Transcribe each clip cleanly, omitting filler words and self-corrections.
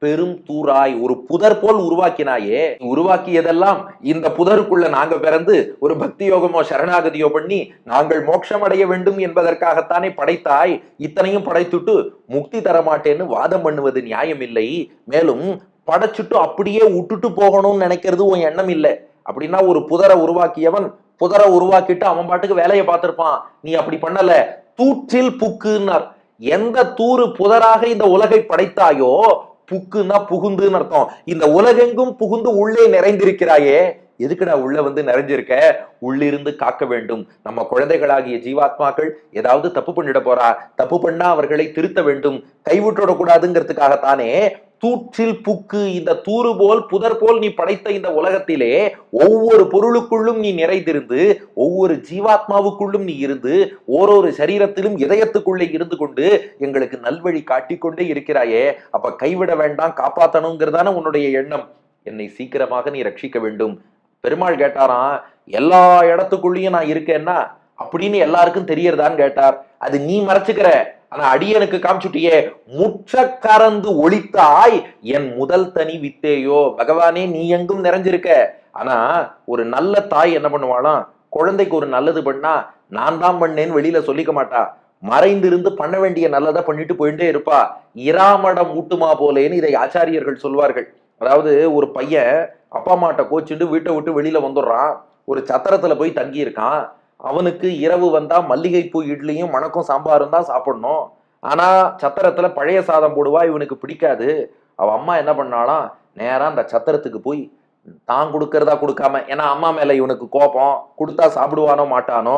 பெரும் தூராய் ஒரு புதர் போல் உருவாக்கினாயே. உருவாக்கியதெல்லாம் இந்த புதருக்குள்ள நாங்க பிறந்து ஒரு பக்தி யோகமோ சரணாகதியோ பண்ணி நாங்கள் மோட்சம் அடைய வேண்டும் என்பதற்காகத்தானே படைத்தாய். இத்தனையும் படைத்துட்டு முக்தி தரமாட்டேன்னு வாதம் பண்ணுவது நியாயம் இல்லை. மேலும் படைச்சுட்டு அப்படியே விட்டுட்டு போகணும்னு நினைக்கிறது உன் எண்ணம் இல்லை. அப்படின்னா ஒரு புதரை உருவாக்கியவன் புதரை உருவாக்கிட்டு அவன் பாட்டுக்கு வேலையை பார்த்திருப்பான். நீ அப்படி பண்ணல. தூற்றில் புக்குன்னார். எந்த தூறு புதராக இந்த உலகை படைத்தாயோ, புக்குன்னா புகுந்துன்னு அர்த்தம். இந்த உலகெங்கும் புகுந்து உள்ளே நிறைந்திருக்கிறாயே, எதுக்குடா உள்ள வந்து நிறைஞ்சிருக்க? உள்ளிருந்து காக்க வேண்டும். நம்ம குழந்தைகளாகிய ஜீவாத்மாக்கள் ஏதாவது தப்பு பண்ணிட போறா, தப்பு பண்ணா அவர்களை திருத்த வேண்டும், கைவிட்டுட கூடாதுங்கிறதுக்காகத்தானே தூற்றில் புக்கு, இந்த தூறு போல் புதர் போல் நீ படைத்த இந்த உலகத்திலே ஒவ்வொரு பொருளுக்குள்ளும் நீ நிறைந்திருந்து, ஒவ்வொரு ஜீவாத்மாவுக்குள்ளும் நீ இருந்து, ஓரொரு சரீரத்திலும் இதயத்துக்குள்ளே இருந்து கொண்டு எங்களுக்கு நல்வழி காட்டிக்கொண்டே இருக்கிறாயே. அப்ப கைவிட வேண்டாம், காப்பாத்தணுங்கிறதான உன்னுடைய எண்ணம். என்னை சீக்கிரமாக நீ ரட்சிக்க வேண்டும். பெருமாள் கேட்டாராம், எல்லா இடத்துக்குள்ளேயும் நான் இருக்கேன்னா அப்படின்னு எல்லாருக்கும் தெரியறதான்னு கேட்டார். அது நீ மறைச்சுக்கிற, ஆனா அடியனுக்கு காமிச்சுட்டியே. முற்ற கறந்து ஒளித்தாய் என் முதல் தனி வித்தேயோ. பகவானே, நீ எங்கும் நிறைஞ்சிருக்க. ஆனா ஒரு நல்ல தாய் என்ன பண்ணுவாளாம், குழந்தைக்கு ஒரு நல்லது பண்ணா நான் தான் பண்ணேன்னு வெளியில சொல்லிக்க மாட்டா. மறைந்திருந்து பண்ண வேண்டிய நல்லதை பண்ணிட்டு போயிட்டே இருப்பா. இராமடம் ஊட்டுமா போலேன்னு இதை ஆச்சாரியர்கள் சொல்வார்கள். அதாவது ஒரு பையன் அப்பா அம்மாட்ட கோச்சுட்டு வீட்டை விட்டு வெளியில வந்துடுறான். ஒரு சத்திரத்துல போய் தங்கி இருக்கான். அவனுக்கு இரவு வந்தா மல்லிகைப்பூ இட்லியும் மணக்கும் சாம்பாரும் தான் சாப்பிடணும். ஆனா சத்திரத்துல பழைய சாதம் போடுவா, இவனுக்கு பிடிக்காது. அவ அம்மா என்ன பண்ணாலாம், நேரா அந்த சத்திரத்துக்கு போய் தான் கொடுக்கறதா கொடுக்காம, ஏன்னா அம்மா மேல இவனுக்கு கோபம், கொடுத்தா சாப்பிடுவானோ மாட்டானோ,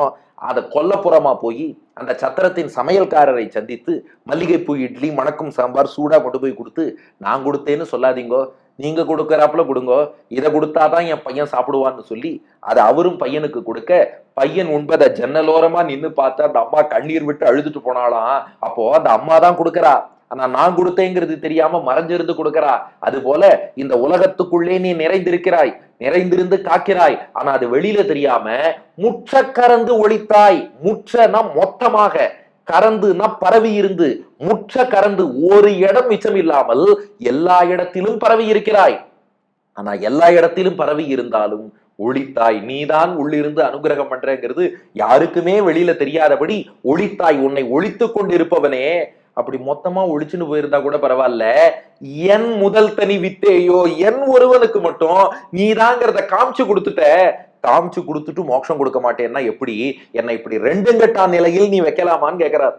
அதை கொல்லப்புறமா போய் அந்த சத்திரத்தின் சமையல்காரரை சந்தித்து மல்லிகைப்பூ இட்லி மணக்கும் சாம்பார் சூடா கொண்டு போய் கொடுத்து, நான் கொடுத்தேன்னு சொல்லாதீங்கோ, நீங்க கொடுக்கறாப்புல கொடுங்கோ, இதை கொடுத்தாதான் என் பையன் சாப்பிடுவான்னு சொல்லி அதை அவரும் பையனுக்கு கொடுக்க, பையன் உண்பதை ஜன்னலோரமா நின்னு பார்த்து அந்த அம்மா கண்ணீர் விட்டு அழுதுட்டு போனாலாம். அப்போ அந்த அம்மா தான் கொடுக்கறா, ஆனா நான் கொடுத்தேங்கிறது தெரியாம மறைஞ்சிருந்து கொடுக்கறா. அது போல இந்த உலகத்துக்குள்ளே நீ நிறைந்திருக்கிறாய், நிறைந்திருந்து காக்கிறாய். ஆனா அது வெளியில தெரியாம முற்ற கறந்து ஒளித்தாய். முற்றனா மொத்தமாக, கறந்துனா பரவி இருந்து, முற்ற கறந்து ஒரு இடம் மிச்சம் இல்லாமல் எல்லா இடத்திலும் பரவி இருக்கிறாய். ஆனா எல்லா இடத்திலும் பரவி இருந்தாலும் ஒளித்தாய். நீதான் உள்ளிருந்து அனுகிரகம் பண்றங்கிறது யாருக்குமே வெளியில தெரியாதபடி ஒளித்தாய். உன்னை ஒளித்து கொண்டு இருப்பவனே. அப்படி மொத்தமா ஒழிச்சுன்னு போயிருந்தா கூட பரவாயில்ல, என் முதல் தனி வித்தேயோ, என் ஒருவனுக்கு மட்டும் நீதாங்கிறத காமிச்சு கொடுத்துட்ட. காமிச்சு கொடுத்துட்டு மோட்சம் கொடுக்க மாட்டேன்னா எப்படி? என்னை இப்படி ரெண்டு கட்டா நிலையில் நீ வைக்கலாமான்னு கேட்கிறார்.